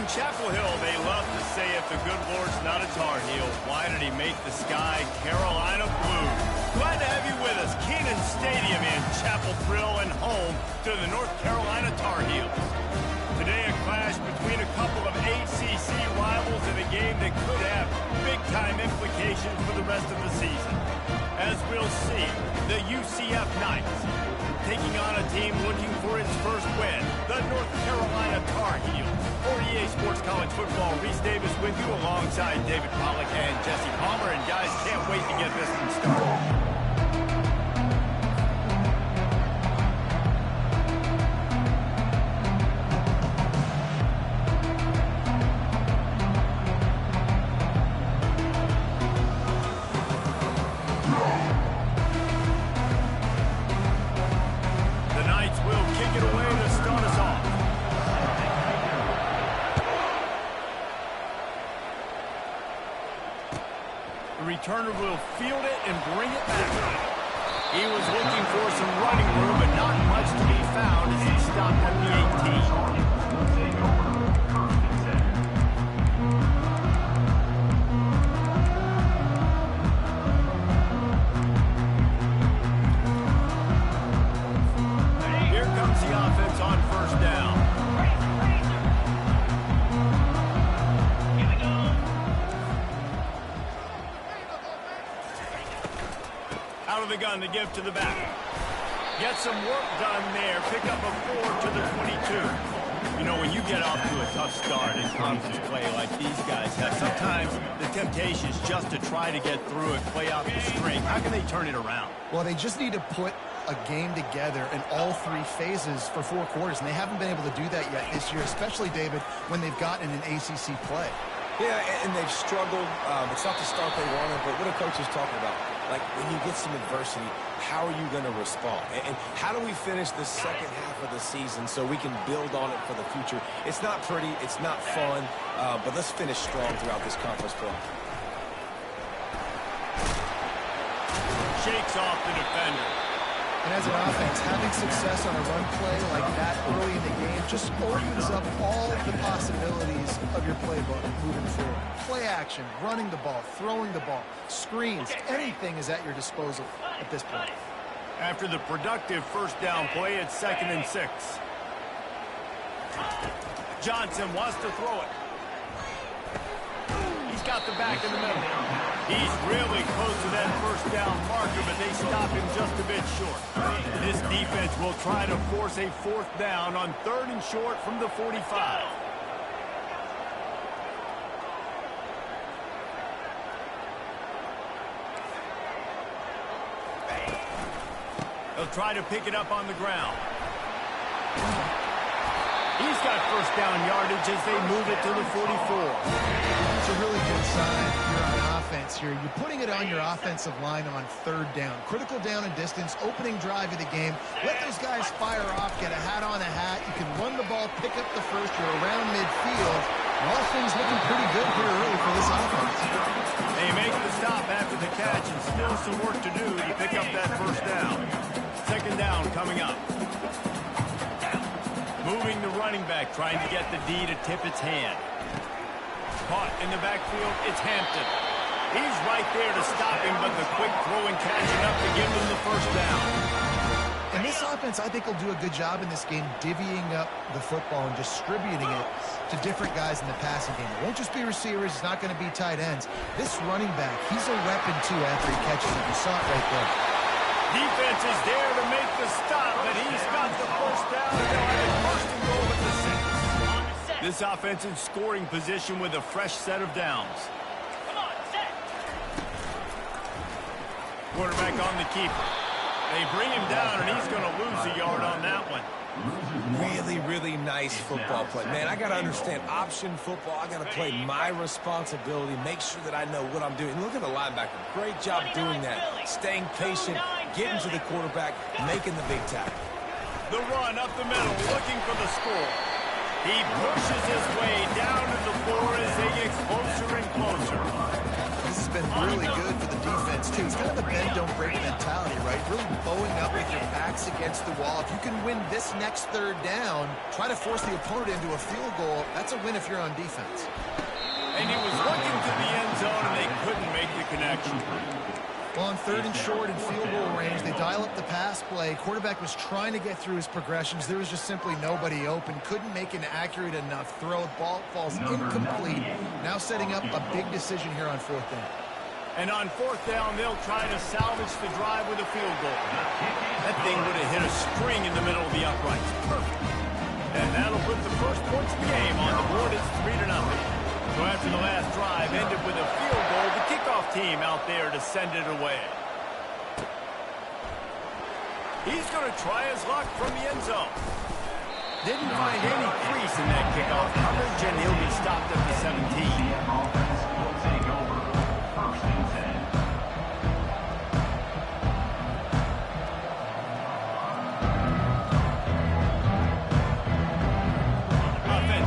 In Chapel Hill, they love to say if the good Lord's not a Tar Heel, why did he make the sky Carolina blue? Glad to have you with us. Kenan Stadium in Chapel Thrill and home to the North Carolina Tar Heels. Today, a clash between a couple of ACC rivals in a game that could have big-time implications for the rest of the season. As we'll see, the UCF Knights taking on a team looking for its first win, the North Carolina Tar Heels. For EA Sports College Football, Reese Davis with you alongside David Pollack and Jesse Palmer. And guys, can't wait to get this one started. Turner will field it and bring it back. He was looking for some running room, but not much to be found as he stopped at the 18. Here comes the offense on first down. Out of the gun to give to the back. Get some work done there. Pick up a 4 to the 22. You know, when you get off to a tough start in conference play like these guys have, sometimes the temptation is just to try to get through it, play out the string. How can they turn it around? Well, they just need to put a game together in all three phases for 4 quarters, and they haven't been able to do that yet this year, especially, David, when they've gotten an ACC play. Yeah, and they've struggled. It's not the start they wanted, but what a coach is talking about. Like, when you get some adversity, how are you going to respond? And how do we finish the second half of the season so we can build on it for the future? It's not pretty, it's not fun, but let's finish strong throughout this conference play. Shakes off the defender. And as an offense, having success on a run play like that early in the game just opens up all the possibilities of your playbook moving forward. Play action, running the ball, throwing the ball, screens, anything is at your disposal at this point. After the productive first down play, it's 2nd and 6. Johnson wants to throw it. He's got the back in the middle. He's really close to that first down marker, but they stop him just a bit short. This defense will try to force a 4th down on 3rd and short from the 45. They'll try to pick it up on the ground. He's got first down yardage as they move it to the 44. It's a really good sign here on offense here. You're putting it on your offensive line on 3rd down. Critical down and distance, opening drive of the game. Let those guys fire off, get a hat on a hat. You can run the ball, pick up the first. You're around midfield. And all things looking pretty good here early for this offense. They make the stop after the catch and still some work to do to pick up that first down. 2nd down coming up. Moving the running back, trying to get the D to tip its hand. Caught in the backfield, it's Hampton. He's right there to stop him, but the quick throw and catching up to give him the first down. And this offense, I think, will do a good job in this game divvying up the football and distributing it to different guys in the passing game. It won't just be receivers. It's not going to be tight ends. This running back, he's a weapon, too, after he catches it. You saw it right there. Defense is there to make the stop, but he's got the first down, and they'll have it first and goal with the 6. This offense in scoring position with a fresh set of downs. Quarterback on the keeper. They bring him down, and he's going to lose a yard on that one. Really, really nice football play. Man, I got to understand option football. I got to play my responsibility, make sure that I know what I'm doing. Look at the linebacker. Great job doing that. Staying patient, getting to the quarterback, making the big tackle. The run up the middle, looking for the score. He pushes his way down to the floor as they get closer and closer. This has been really good for the defense, too. It's kind of the bend-don't-break mentality, right? Really bowing up with your backs against the wall. If you can win this next third down, try to force the opponent into a field goal. That's a win if you're on defense. And he was looking to the end zone, and they couldn't make the connection. Well, on third and short in field goal range, they dial up the pass play. Quarterback was trying to get through his progressions. There was just simply nobody open. Couldn't make an accurate enough throw. Ball falls incomplete. Now setting up a big decision here on fourth down. And on fourth down, they'll try to salvage the drive with a field goal. That thing would have hit a string in the middle of the uprights. Perfect. And that'll put the first points of the game on the board. It's 3-0. So after the last drive ended with a field goal, the kickoff team out there to send it away. He's going to try his luck from the end zone. Didn't find any crease in that kickoff coverage, and he'll be stopped at the 17.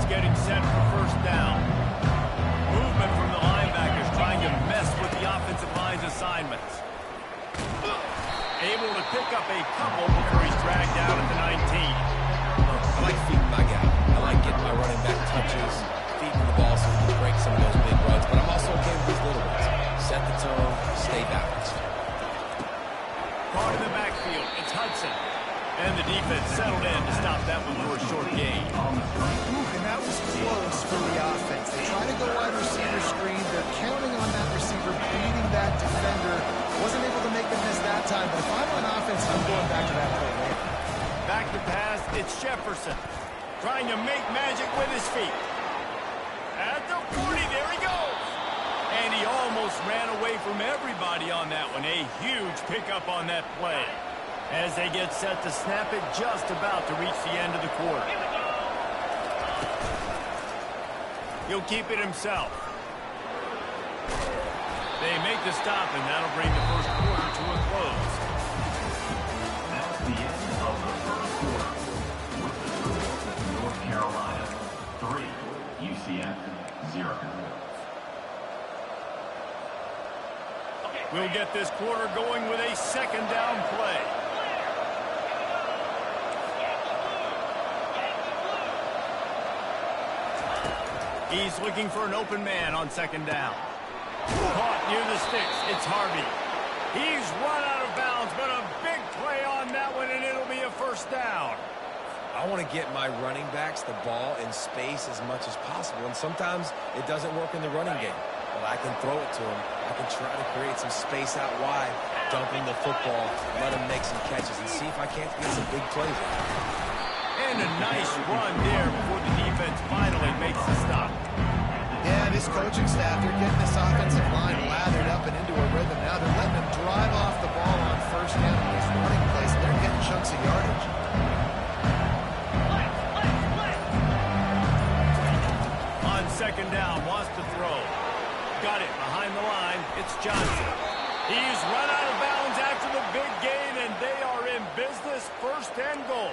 Getting set for first down. Movement from the linebackers trying to mess with the offensive line's assignments. Able to pick up a couple before he's dragged down at the 19. I like feeding my guy. I like getting my running back touches, feeding the ball so we can break some of those big runs, but I'm also okay with these little ones. Set the tone, stay balanced. Caught in the backfield, it's Hudson. And the defense settled in to stop that one for a short gain. And that was close for the offense. They try to go wide receiver screen. They're counting on that receiver beating that defender. Wasn't able to make the miss that time, but if I'm on offense, I'm going back to that play later. Back to pass, it's Jefferson. Trying to make magic with his feet. At the 40, there he goes. And he almost ran away from everybody on that one. A huge pickup on that play. As they get set to snap it, just about to reach the end of the quarter. He'll keep it himself. They make the stop, and that'll bring the first quarter to a close. That's the end of the first quarter. With the total, North Carolina 3, UCF 0. We'll get this quarter going with a second down play. He's looking for an open man on second down. Caught near the sticks. It's Harvey. He's run out of bounds, but a big play on that one, and it'll be a first down. I want to get my running backs the ball in space as much as possible, and sometimes it doesn't work in the running game. But I can throw it to them. I can try to create some space out wide, dumping the football, let him make some catches, and see if I can't get some big plays. And a nice run there before the defense finally makes the stop. Yeah, this coaching staff, they're getting this offensive line lathered up and into a rhythm. Now they're letting them drive off the ball on first down in these running plays. They're getting chunks of yardage. On second down, wants to throw. Got it behind the line. It's Johnson. He's run out of bounds after the big gain, and they are in business, first and goal.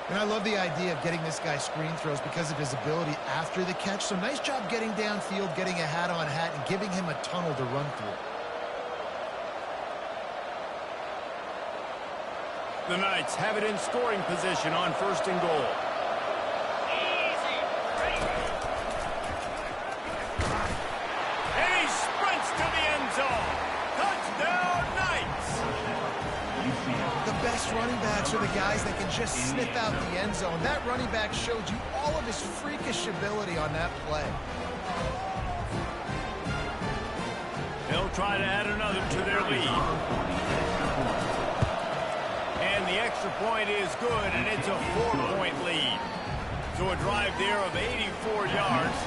And I love the idea of getting this guy screen throws because of his ability after the catch. So nice job getting downfield, getting a hat-on hat, and giving him a tunnel to run through. The Knights have it in scoring position on first and goal. And he sprints to the end zone. Touchdown, Knights! The best running backs are the guys that can just sniff out the end zone. That running back showed you all of his freakish ability on that play. They'll try to add another to their lead. And the extra point is good, and it's a 4-point lead. So a drive there of 84 yards,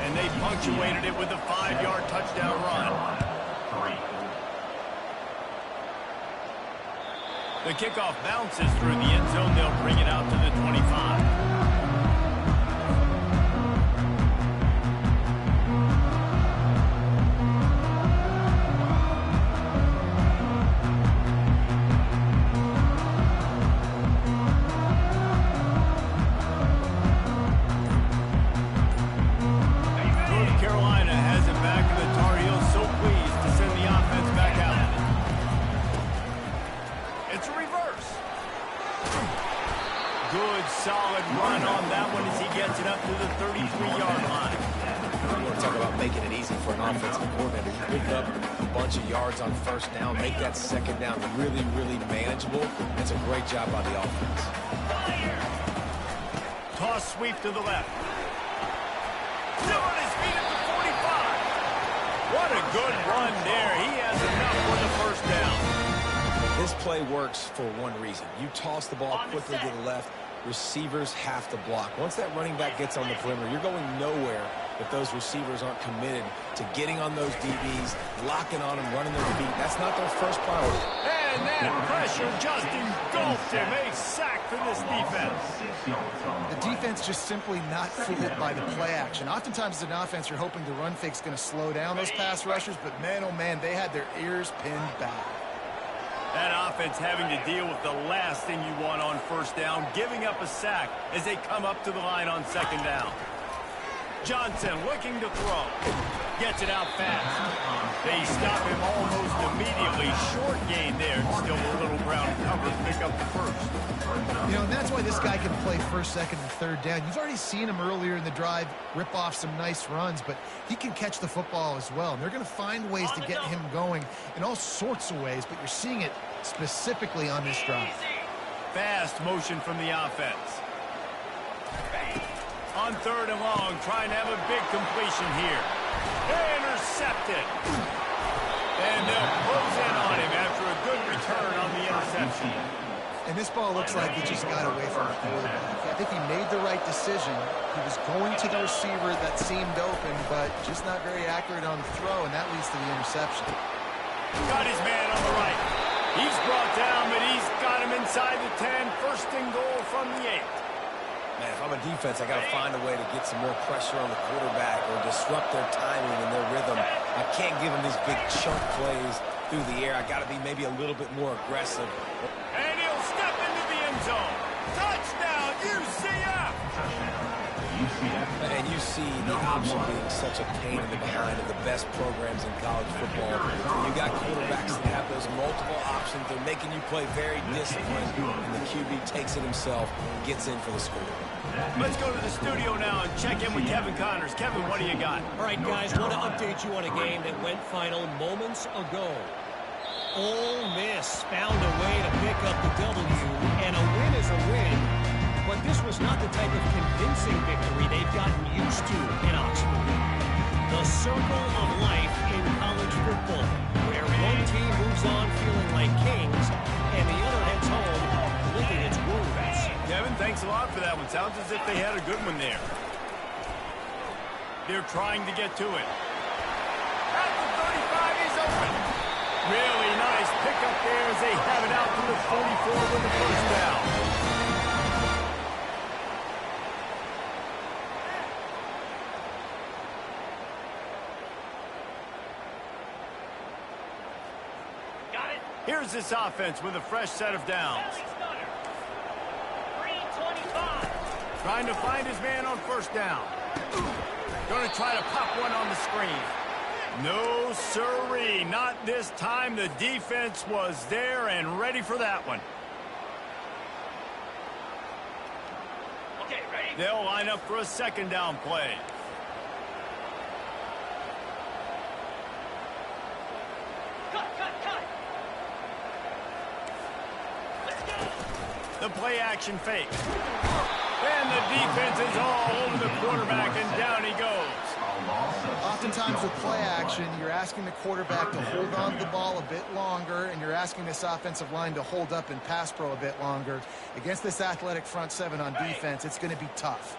and they punctuated it with a 5-yard touchdown run. The kickoff bounces through the end zone. They'll bring it out to the 25. good, solid run on that one as he gets it up to the 33-yard line. You want to talk about making it easy for an offensive coordinator. You pick up a bunch of yards on first down, make that second down really, really manageable. That's a great job by the offense. Toss sweep to the left. Still on his feet at the 45. What a good run there. He has enough for the first down. This play works for one reason. You toss the ball quickly to the left, receivers have to block. Once that running back gets on the perimeter, you're going nowhere if those receivers aren't committed to getting on those DBs, locking on them, running their feet. That's not their first priority. And that pressure just engulfed him. A sack for this defense. The defense just simply not fooled by the play action. Oftentimes as an offense, you're hoping the run fake's going to slow down those pass rushers, but man, oh man, they had their ears pinned back. That offense having to deal with the last thing you want on first down, giving up a sack as they come up to the line on second down. Johnson looking to throw. Gets it out fast. They stop him almost immediately. Short gain there. Still a little ground cover to pick up the first. You know, and that's why this guy can play first, second, and third down. You've already seen him earlier in the drive rip off some nice runs, but he can catch the football as well. And they're going to find ways to get him going in all sorts of ways, but you're seeing it specifically on this drive. Fast motion from the offense. On third and long, trying to have a big completion here. Intercepted. And they'll close in on him after a good return on the interception. And this ball looks like he just got away from the quarterback. I think he made the right decision. He was going to the receiver that seemed open, but just not very accurate on the throw, and that leads to the interception. Got his man on the right. He's brought down, but he's got him inside the 10. First and goal from the 8. Man, if I'm a defense, I got to find a way to get some more pressure on the quarterback or disrupt their timing and their rhythm. I can't give them these big chunk plays through the air. I got to be maybe a little bit more aggressive. And he'll step into the end zone. Touchdown, UCF! And you see the option being such a pain in the behind of the best programs in college football. You got quarterbacks that have those multiple options. They're making you play very disciplined, and the QB takes it himself and gets in for the score. Let's go to the studio now and check in with Kevin Connors. Kevin, what do you got? All right, guys, want to update you on a game that went final moments ago. Ole Miss found a way to pick up the W, and a win is a win. But this was not the type of convincing victory they've gotten used to in Oxford. The circle of life in college football, where one team moves on feeling like kings, and the other heads home licking its wounds. Kevin, thanks a lot for that one. Sounds as if they had a good one there. They're trying to get to it. At the 35, he's open. Really nice pickup there as they have it out to the 44 with the first down. Here's this offense with a fresh set of downs. Trying to find his man on first down. Going to try to pop one on the screen. No siree, not this time. The defense was there and ready for that one. Okay, ready? They'll line up for a second down play. The play action fake. And the defense is all over the quarterback, and down he goes. Oftentimes with play action, you're asking the quarterback to hold on to the ball a bit longer, and you're asking this offensive line to hold up in pass pro a bit longer. Against this athletic front seven on defense, it's going to be tough.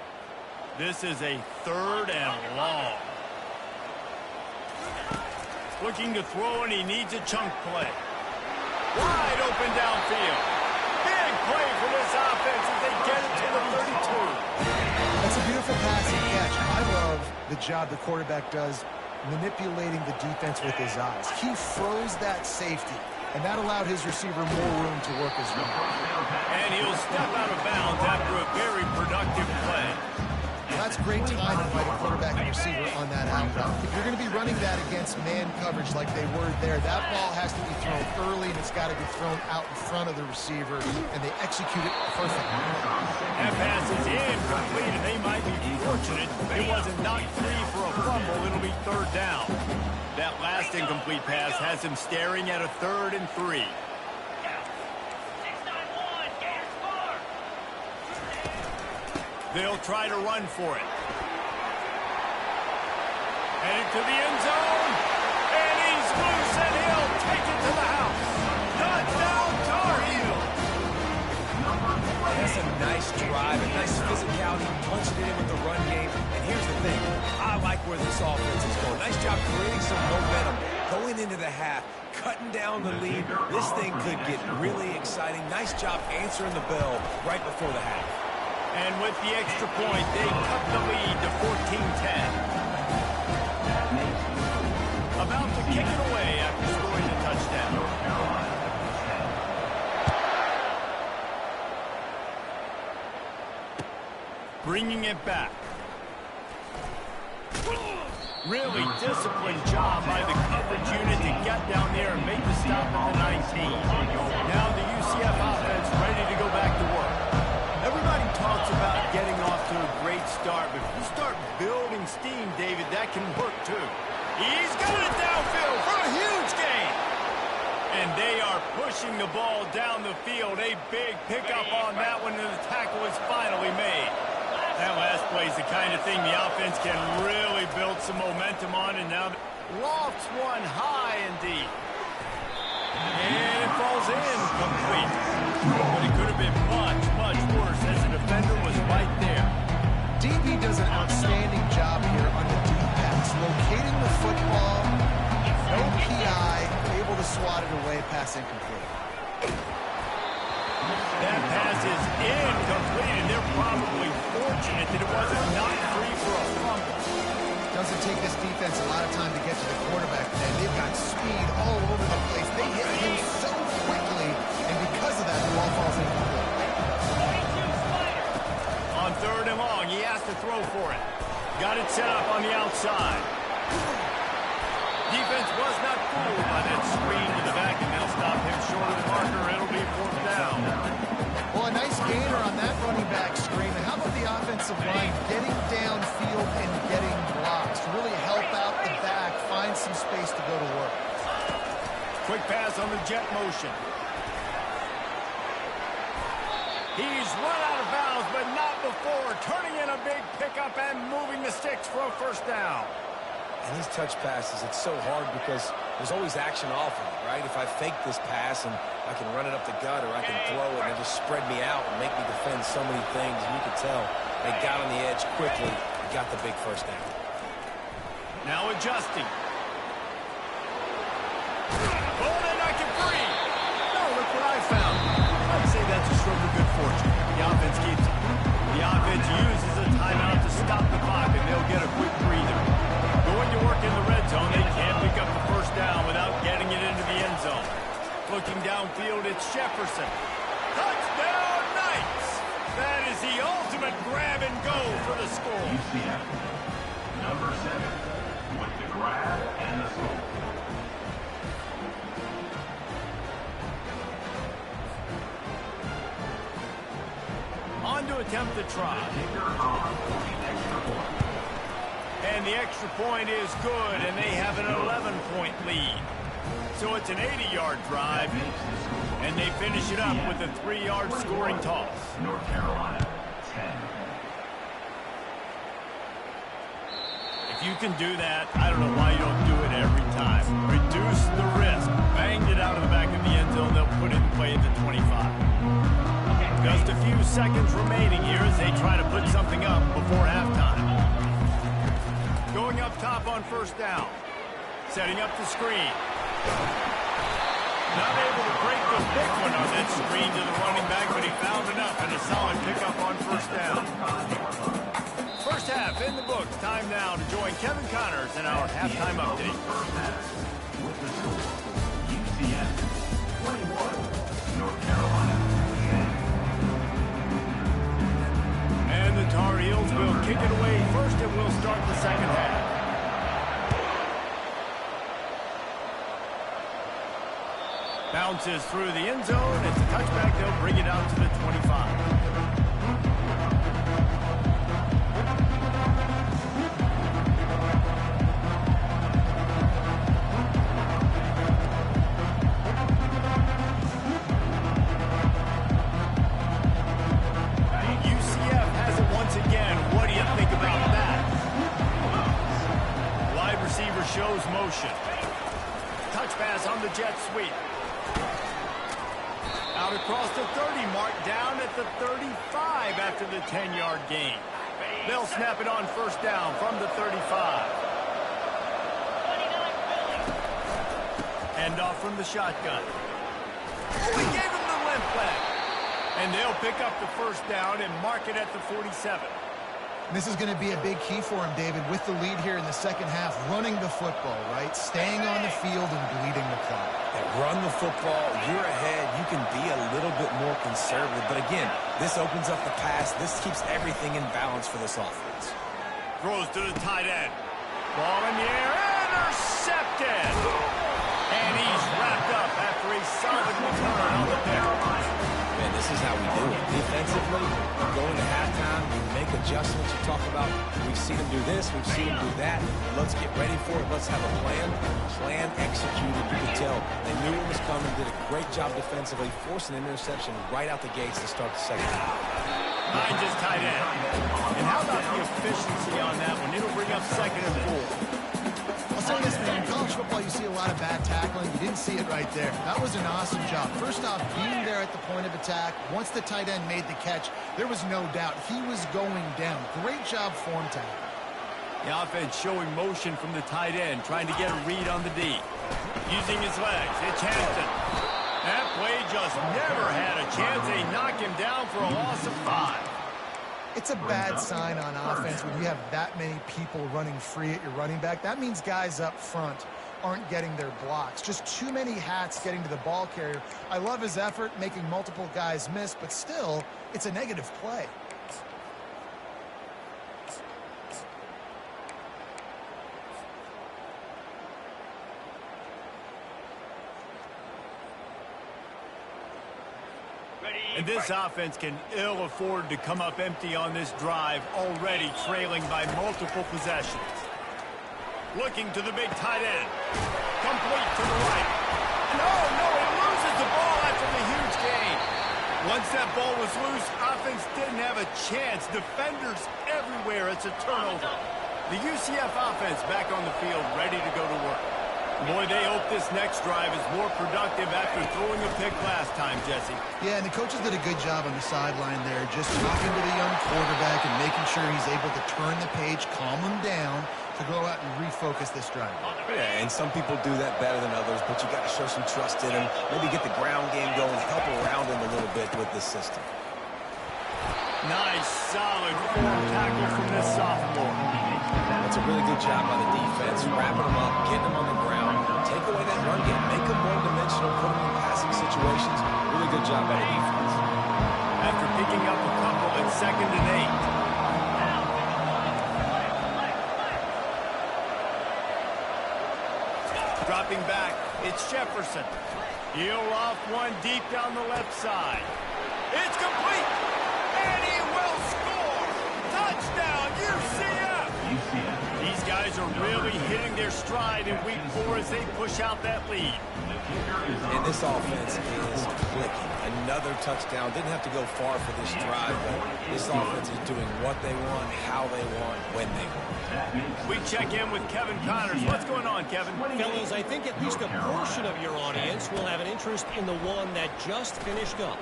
This is a third and long. Looking to throw, and he needs a chunk play. Wide open downfield. Big play for this offense as they get it to the 32. That's a beautiful passing catch. I love the job the quarterback does manipulating the defense with his eyes. He froze that safety, and that allowed his receiver more room to work his way. And he'll step out of bounds after a very productive play. That's great timing by the quarterback and receiver on that out route. If you're going to be running that against man coverage like they were there, that ball has to be thrown early, and it's got to be thrown out in front of the receiver, and they execute it perfectly. That pass is incomplete, and they might be fortunate it wasn't knocked free for a fumble. It'll be third down. That last incomplete pass has him staring at a 3rd and 3. They'll try to run for it. Headed to the end zone. And he's loose, and he'll take it to the house. Touchdown, Tar Heels. That's a nice drive, a nice physicality, punching it in with the run game. And here's the thing. I like where this offense is going. Nice job creating some momentum. Going into the half, cutting down the lead. This thing could get really exciting. Nice job answering the bell right before the half. And with the extra point, they cut the lead to 14-10. About to kick it away after scoring the touchdown. Bringing it back. Really disciplined job by the coverage unit to get down there and make the stop at the 19. Now the UCF offense ready to go back to work. Everybody talks about getting off to a great start, but if you start building steam, David, that can work too. He's got it downfield for a huge gain. And they are pushing the ball down the field. A big pickup on that one, and the tackle is finally made. That last play is the kind of thing the offense can really build some momentum on, and now lofts one high and deep. And it falls in complete. But it could have been much, much worse as the defender was right there. DB does an outstanding job here on the deep pass, locating the football, no PI, able to swat it away, pass incomplete. That pass is incomplete, and they're probably fortunate that it wasn't knocked free for a fumble. Doesn't take this defense a lot of time to get to the quarterback today. They've got speed all over the place. They hit him so quickly, and because of that, the ball falls incomplete. On 3rd and long, he has to throw for it. Got it set up on the outside. Defense was not fooled by that screen to the back, and they'll stop him short of the marker. It'll be 4th down. Well, a nice gainer on that running back screen. And how about the offensive line getting downfield and getting blocks to really help out the back, find some space to go to work. Quick pass on the jet motion. He's run out of bounds, but not before. Turning in a big pickup and moving the sticks for a 1st down. And these touch passes, it's so hard because there's always action off of it, right? If I fake this pass and I can run it up the gut or I can throw it and it just spread me out and make me defend so many things, and you can tell they got on the edge quickly and got the big 1st down. Now adjusting. Oh, they knock it free. No, look what I found. I'd say that's a stroke of good fortune. The offense keeps it. The offense uses a timeout to stop the clock, and they'll get a quick breather. Going to work in the red zone, they can't pick up the 1st down without getting it into the end zone. Looking downfield, it's Jefferson. Touchdown, Knights! That is the ultimate grab and go for the score. UCF, number 7, with the grab and the score. On to attempt the try. And the extra point is good, and they have an 11-point lead. So it's an 80-yard drive, and they finish it up with a 3-yard scoring toss. North Carolina, 10. If you can do that, I don't know why you don't do it every time. Reduce the risk. Banged it out of the back of the end zone. They'll put it in play at the 25. Just a few seconds remaining here as they try to put something up before halftime. Going up top on 1st down. Setting up the screen. Not able to break the big one on that screen to the running back, but he found enough and a solid pickup on 1st down. 1st half in the books. Time now to join Kevin Connors in our halftime update. With the score, UCF 21, North Carolina 10. And the Tar Heels will kick it away Bounces through the end zone. It's a touchback. They'll bring it out to the 25. UCF has it once again. What do you think about that? Wide receiver shows motion. Touch pass on the jet sweep. Out across the 30, marked down at the 35 after the 10-yard gain. They'll snap it on first down from the 35. Hand off from the shotgun. Oh, he gave him the limp leg. And they'll pick up the first down and mark it at the 47. This is going to be a big key for him, David, with the lead here in the second half, running the football, right? Staying on the field and bleeding the clock. Run the football, you're ahead, you can be a little bit more conservative. But again, this opens up the pass. This keeps everything in balance for this offense. Throws to the tight end. Ball in the air, intercepted! And he's wrapped up after a solid return on the pick. Man, this is how we do it. Defensively, going to halftime, you make adjustments. You talk about, we've seen them do this, we've seen them do that. Let's get ready for it. Let's have a plan. Plan executed. You could tell they knew it was coming, did a great job defensively, forced an interception right out the gates to start the second half. Nine just tight end. And how about the efficiency on that one? It'll bring up second and 4. I'll say this, man. In college football, you see a lot of bad tackling. You didn't see it right there. That was an awesome job. First off, being there at the point of attack. Once the tight end made the catch, there was no doubt he was going down. Great job form tackle. The offense showing motion from the tight end, trying to get a read on the D. Using his legs. It's Hampton. That play just never had a chance. They knock him down for a loss of 5. It's a bad sign on offense when you have that many people running free at your running back. That means guys up front aren't getting their blocks. Just too many hats getting to the ball carrier. I love his effort, making multiple guys miss, but still, it's a negative play. And this offense can ill afford to come up empty on this drive, already trailing by multiple possessions. Looking to the big tight end. Complete to the right. No, he loses the ball after the huge gain. Once that ball was loose, offense didn't have a chance. Defenders everywhere. It's a turnover. The UCF offense back on the field, ready to go to work. Boy, they hope this next drive is more productive after throwing a pick last time, Jesse. Yeah, and the coaches did a good job on the sideline there, just talking to the young quarterback and making sure he's able to turn the page, calm him down to go out and refocus this drive. Yeah, and some people do that better than others, but you got to show some trust in him. Maybe get the ground game going, help around him a little bit with this system. Nice, solid form tackle from this sophomore. That's a really good job by the defense, wrapping them up, getting them on the ground, take away that run game, make them one-dimensional, put them in passing situations. Really good job by the defense. After picking up a couple at 2nd and 8. Dropping back, it's Jefferson. He'll off one deep down the left side. It's complete, and he will score. Touchdown, UCF. These guys are really hitting their stride in week 4 as they push out that lead. And this offense is clicking. Another touchdown. Didn't have to go far for this drive, but this offense is doing what they want, how they want, when they want. We check in with Kevin Connors. What's going on, Kevin? Fellas, I think at least a portion of your audience will have an interest in the one that just finished up.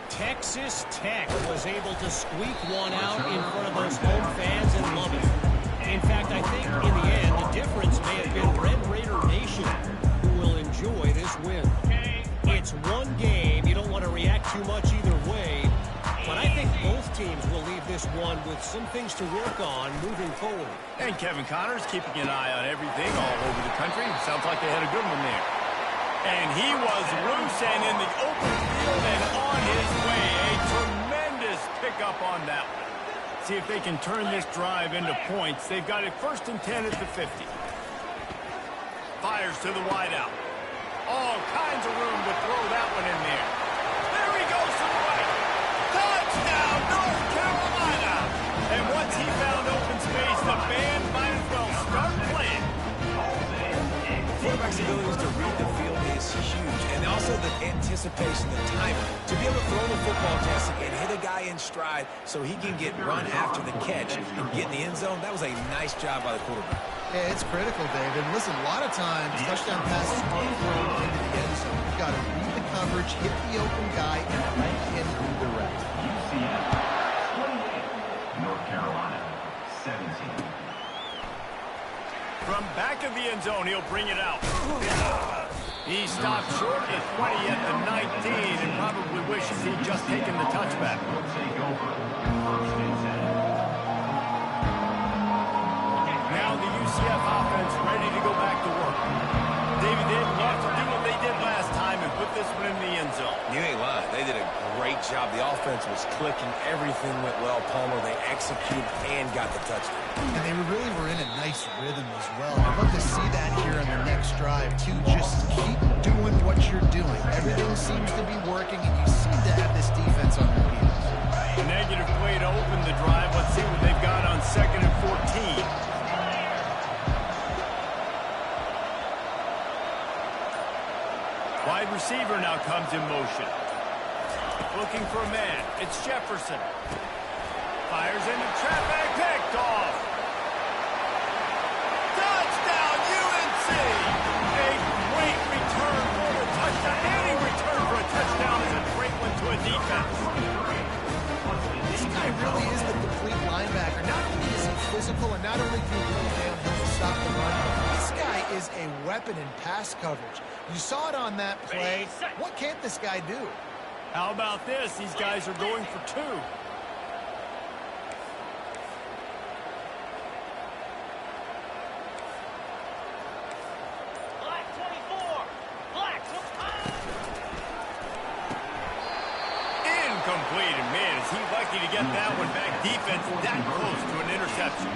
Texas Tech was able to squeak one out in front of those home fans in Lubbock. In fact, I think in the end, the difference may have been Red Raider Nation, who will enjoy this win. It's one game. You don't want to react too much either way, but I think both teams will leave this one with some things to work on moving forward. And Kevin Connors keeping an eye on everything all over the country. Sounds like they had a good one there. And he was loose and in the open field and on his way. A tremendous pickup on that one. See if they can turn this drive into points. They've got it 1st and 10 at the 50. Fires to the wideout. All kinds of room to throw anticipation, the timing. To be able to throw the football, Jesse, and hit a guy in stride so he can get run after the catch and get in the end zone, that was a nice job by the quarterback. Yeah, it's critical, David. Listen, a lot of times, touchdown passes aren't thrown into the end zone. You've got to read the coverage, hit the open guy, and let him redirect. UCF 28, North Carolina 17. From back of the end zone, he'll bring it out. He stopped short at 20 at the 19 and probably wishes he'd just taken the touchback. Will take over first and 10. Now the UCF offense ready to go back to work. David, they'd love to do what they did last time and put this one in the end zone. You ain't lying. They did a great job. The offense was clicking. Everything went well, Palmer. They executed and got the touchdown. And they really were in a nice rhythm as well. I'd love to see that here on the next drive, too. Just keep doing what you're doing. Everything seems to be working, and you seem to have this defense on their heels. A negative play to open the drive. Let's see what they've got on 2nd and 14. Wide receiver now comes in motion. Looking for a man. It's Jefferson. Fires into traffic. Picked off. Touchdown, UNC! A great return for the touchdown. Any return for a touchdown is a great one to a defense. This guy really is the complete linebacker. Not only is he physical, and not only can he go downhill to stop the run, this guy is a weapon in pass coverage. You saw it on that play. What can't this guy do? How about this? These guys are going for two. Black 24. Black. Incomplete. And man, is he lucky to get that one back. Defense that close to an interception.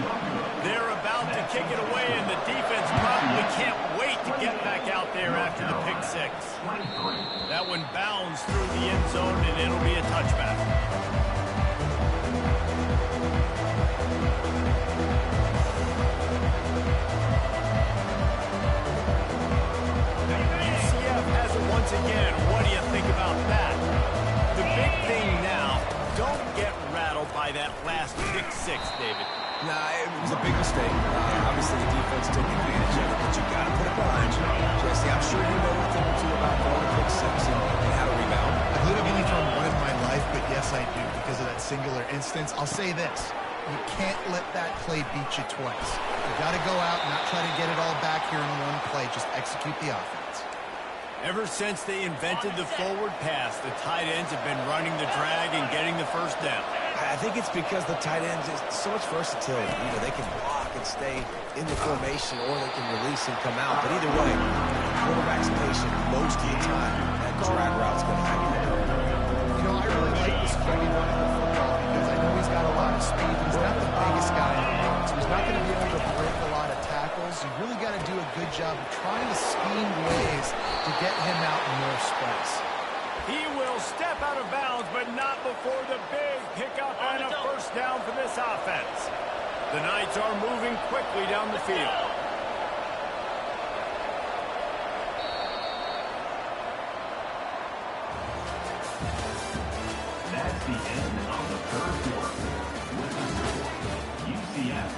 They're about to kick it away, and the defense probably can't wait to get back out there after the pick six. That one bounds through the end zone, and it'll be a touchback. UCF has it once again. What do you think about that? The big thing now, don't get rattled by that last pick six, David. Nah, it was a big mistake. Obviously, the defense took advantage of it, but you got to put it behind you. Jesse, I'm sure you know a thing or two about throwing a pick six and how to rebound. I've literally only thrown one in my life, but yes, I do, because of that singular instance. I'll say this. You can't let that play beat you twice. You got to go out and not try to get it all back here in one play. Just execute the offense. Ever since they invented the forward pass, the tight ends have been running the drag and getting the first down. I think it's because the tight ends is so much versatility. You know, they can block and stay in the formation, or they can release and come out. But either way, the quarterback's patient most of the time. That drag route's going to have you there. You know, I really like this QB running the football because I know he's got a lot of speed. He's not the biggest guy in the world, so he's not going to be able to break a lot of tackles. You really got to do a good job of trying to scheme ways to get him out in more space. He will step out of bounds, but not before the big pickup and a first down for this offense. The Knights are moving quickly down the field. That's the end of the third quarter. With the score, UCF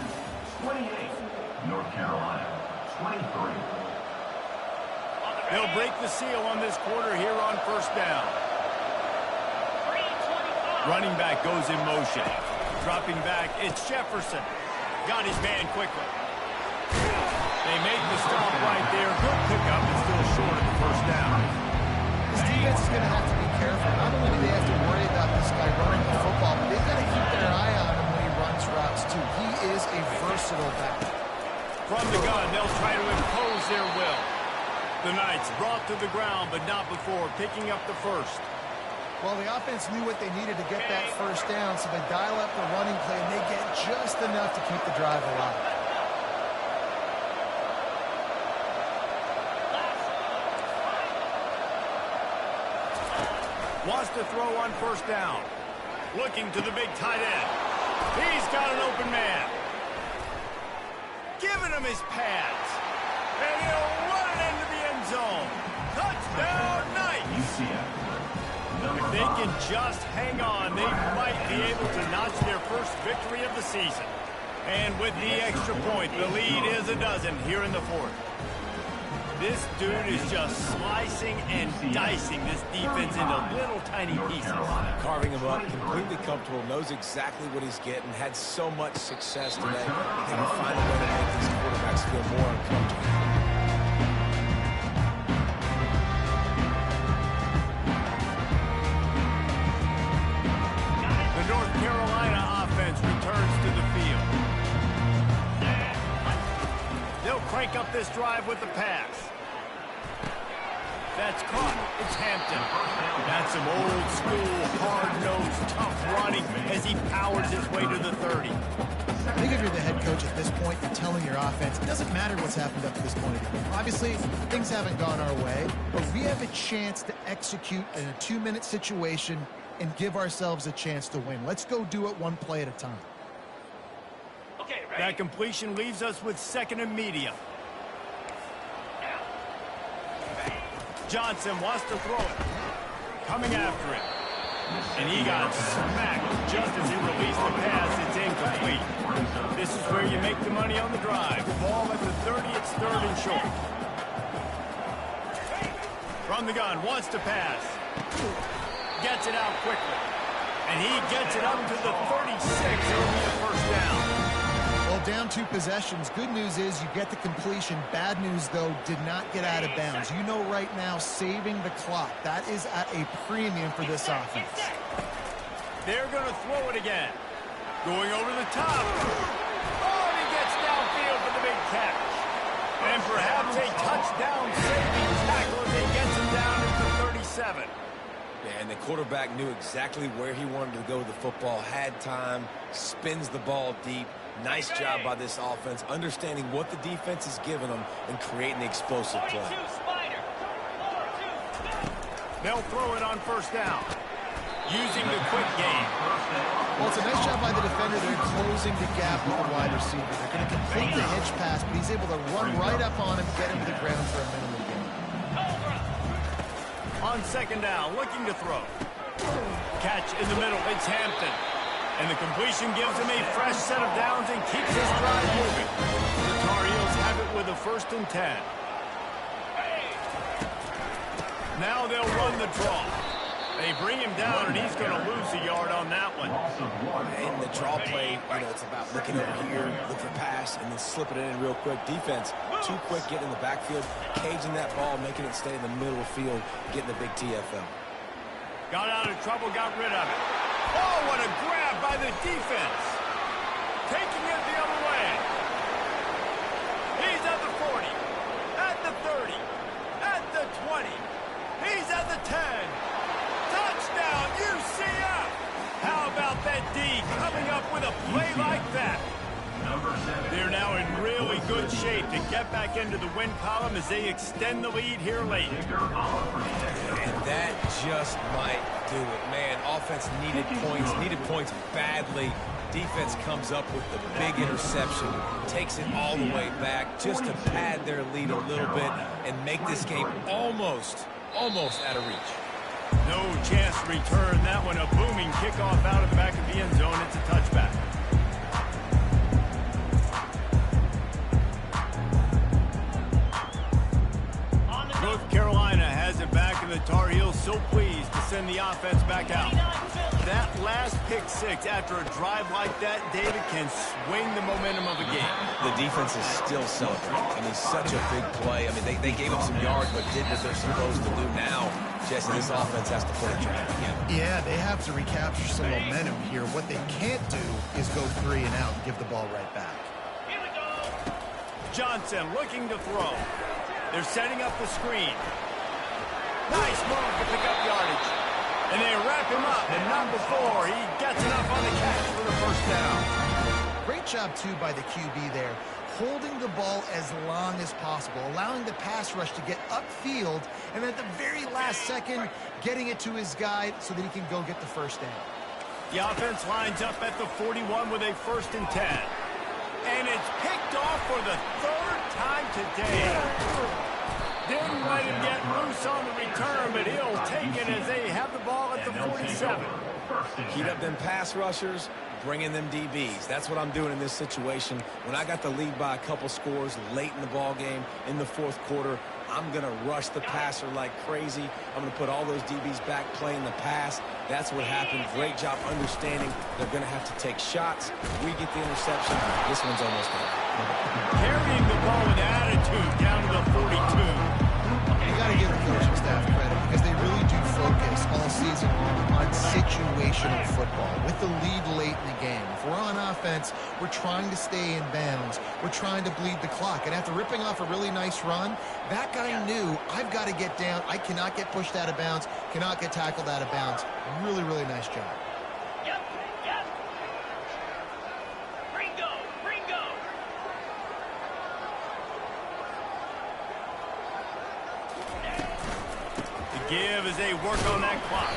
28, North Carolina 23. They'll break the seal on this quarter here on first down. Running back goes in motion. Dropping back, it's Jefferson. Got his man quickly. They make the stop right there. Good pickup, but still short of the first down. This defense is going to have to be careful. Not only do they have to worry about this guy running the football, but they've got to keep their eye on him when he runs routes, too. He is a versatile back. From the gun, they'll try to impose their will. The Knights brought to the ground, but not before picking up the first. Well, the offense knew what they needed to get that first down, so they dial up the running play, and they get just enough to keep the drive alive. Wants to throw on first down. Looking to the big tight end. He's got an open man. Giving him his pads. And he'll run it into the end zone. Touchdown, Knights! UCF they can just hang on, they might be able to notch their first victory of the season. And with the extra point, the lead is a dozen here in the fourth. This dude is just slicing and dicing this defense into little tiny pieces. Carving him up, completely comfortable, knows exactly what he's getting, had so much success today. He can find a way to make these quarterbacks feel more uncomfortable. The North Carolina offense returns to the field. They'll crank up this drive with the pass. That's caught. It's Hampton. That's some old school, hard-nosed, tough running as he powers his way to the 30. I think if you're the head coach at this point, you're telling your offense, it doesn't matter what's happened up to this point of the game. Obviously, things haven't gone our way, but we have a chance to execute in a 2-minute situation and give ourselves a chance to win. Let's go do it one play at a time. Okay, ready? That completion leaves us with second and medium. Johnson wants to throw it. Coming after it. And he got smacked just as he released the pass. It's incomplete. This is where you make the money on the drive. The ball at the 30, it's third and short. From the gun, wants to pass. Gets it out quickly. And he gets it up to the 36. It'll be a first down. Well, down 2 possessions. Good news is you get the completion. Bad news, though, did not get out of bounds. You know right now, saving the clock. That is at a premium for this offense. They're going to throw it again. Going over the top. Oh, he gets downfield for the big catch. And perhaps a touchdown-saving tackle as he gets him down at the 37. Yeah, and the quarterback knew exactly where he wanted to go with the football, had time, spins the ball deep. Nice job by this offense, understanding what the defense is giving them and creating the explosive play. They'll throw it on first down, using the quick game. Well, it's a nice job by the defender. They're closing the gap with the wide receiver. They're going to complete the hitch pass, but he's able to run right up on him, get him to the ground for a minimum gain. On second down, looking to throw. Catch in the middle, it's Hampton. And the completion gives him a fresh set of downs and keeps his drive moving. The Tar Heels have it with a 1st and 10. Now they'll run the draw. They bring him down, and he's going to lose a yard on that one. In the draw play, it's about looking over here, look for pass, and then slipping it in real quick. Defense, too quick getting in the backfield, caging that ball, making it stay in the middle of the field, getting the big TFL. Got out of trouble, got rid of it. Oh, what a grab by the defense. Taking it the other way. He's at the 40, at the 30, at the 20. He's at the 10. Touchdown, UCF. How about that D coming up with a play like that? They're now in really good shape to get back into the win column as they extend the lead here late. And that just might do it. Man, offense needed points badly. Defense comes up with the big interception, takes it all the way back just to pad their lead a little bit and make this game almost out of reach. No chance to return that one. A booming kickoff out of the back of the end zone. It's a touchback. North Carolina has it back, and the Tar Heels so pleased to send the offense back out. That last pick 6 after a drive like that, David, can swing the momentum of a game. The defense is still celebrating. I mean, such a big play. I mean, they gave up some yards, but did what they're supposed to do. Now, Jesse, this offense has to put a drive again. Yeah, they have to recapture some momentum here. What they can't do is go 3 and out and give the ball right back. Johnson looking to throw. They're setting up the screen. Nice move to pick up yardage. And they wrap him up, and not before he gets enough on the catch for the first down. Great job, too, by the QB there, holding the ball as long as possible, allowing the pass rush to get upfield, and at the very last second, getting it to his guy so that he can go get the first down. The offense lines up at the 41 with a 1st and 10. And it's picked off for the 3rd time today. Didn't let him get loose on the return, but he'll take it as they have the ball at the 42. 7. Heat up them pass rushers, bring in them DBs. That's what I'm doing in this situation. When I got the lead by a couple scores late in the ball game in the fourth quarter, I'm going to rush the passer like crazy. I'm going to put all those DBs back playing the pass. That's what happened. Great job understanding they're going to have to take shots. We get the interception. This one's almost done. Carrying the ball with attitude down to the 42. You got to give the coaching staff credit because they really do focus all season long on situational football with the lead late in the game. If we're on offense, we're trying to stay in bounds. We're trying to bleed the clock. And after ripping off a really nice run, that guy knew, I've got to get down. I cannot get pushed out of bounds, cannot get tackled out of bounds. Really, really nice job. Give as they work on that clock.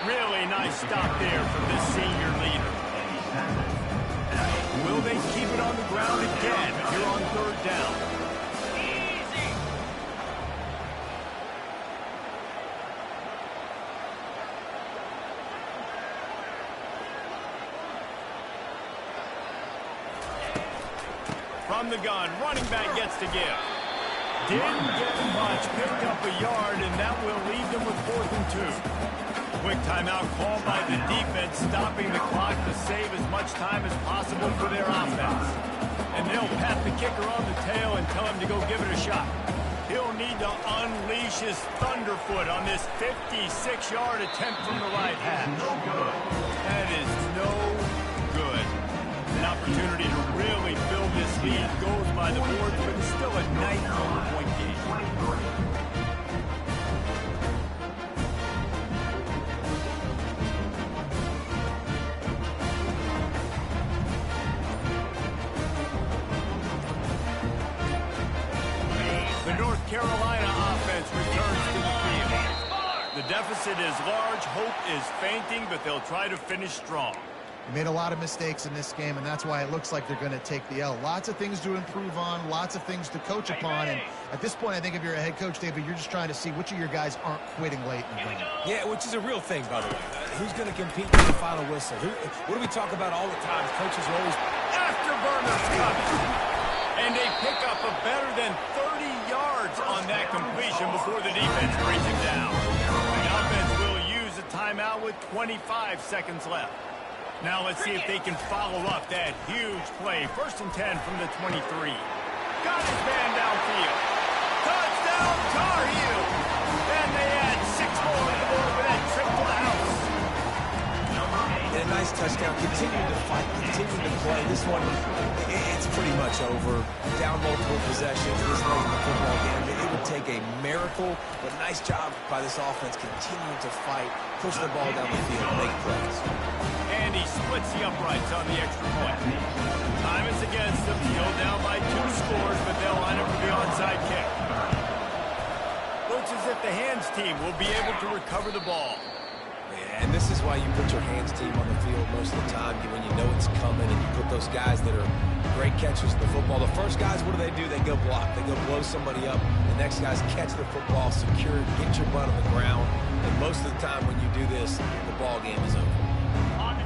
Really nice stop there from this senior leader. Will they keep it on the ground again here on 3rd down? Easy. From the gun, running back gets to give. Didn't get much, picked up a yard, and that will leave them with 4th and 2. Quick timeout called by the defense, stopping the clock to save as much time as possible for their offense. And they'll pat the kicker on the tail and tell him to go give it a shot. He'll need to unleash his thunderfoot on this 56-yard attempt from the right half. That is no good. An opportunity to really build this lead. Goes by the boards, but it's still a 19-point game. The North Carolina offense returns to the field. The deficit is large, hope is fainting, but they'll try to finish strong. They made a lot of mistakes in this game, and that's why it looks like they're going to take the L. Lots of things to improve on, lots of things to coach upon, and at this point, I think if you're a head coach, David, you're just trying to see which of your guys aren't quitting late in the game. Yeah, which is a real thing, by the way. Who's going to compete with the final whistle? What do we talk about all the time? Coaches are always afterburners coming. And they pick up a better than 30 yards on that completion before the defense brings him down. The offense will use a timeout with 25 seconds left. Now let's see if they can follow up that huge play. 1st and 10 from the 23. Got his man downfield. Touchdown, Tar Heel. And they add 6 more on the board with that trip to the house. And a nice touchdown. Continue to fight, continue to play. This one, it's pretty much over. Down multiple possessions this late in the football game. It would take a miracle, but nice job by this offense continuing to fight, push the ball down the field, make plays. And he splits the uprights on the extra point. Time is against them. Still down by 2 scores, but they'll line up for the onside kick. Looks as if the hands team will be able to recover the ball. Yeah, and this is why you put your hands team on the field most of the time when you know it's coming, and you put those guys that are great catchers of the football. The first guys, what do? They go block. They go blow somebody up. The next guys catch the football, secure it, get your butt on the ground. And most of the time when you do this, the ball game is over.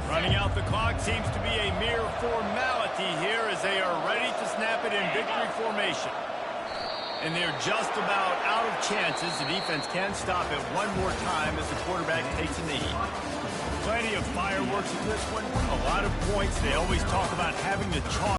Running out the clock seems to be a mere formality here as they are ready to snap it in victory formation. And they're just about out of chances. The defense can stop it one more time as the quarterback takes a knee. Plenty of fireworks in this one. A lot of points. They always talk about having to chalk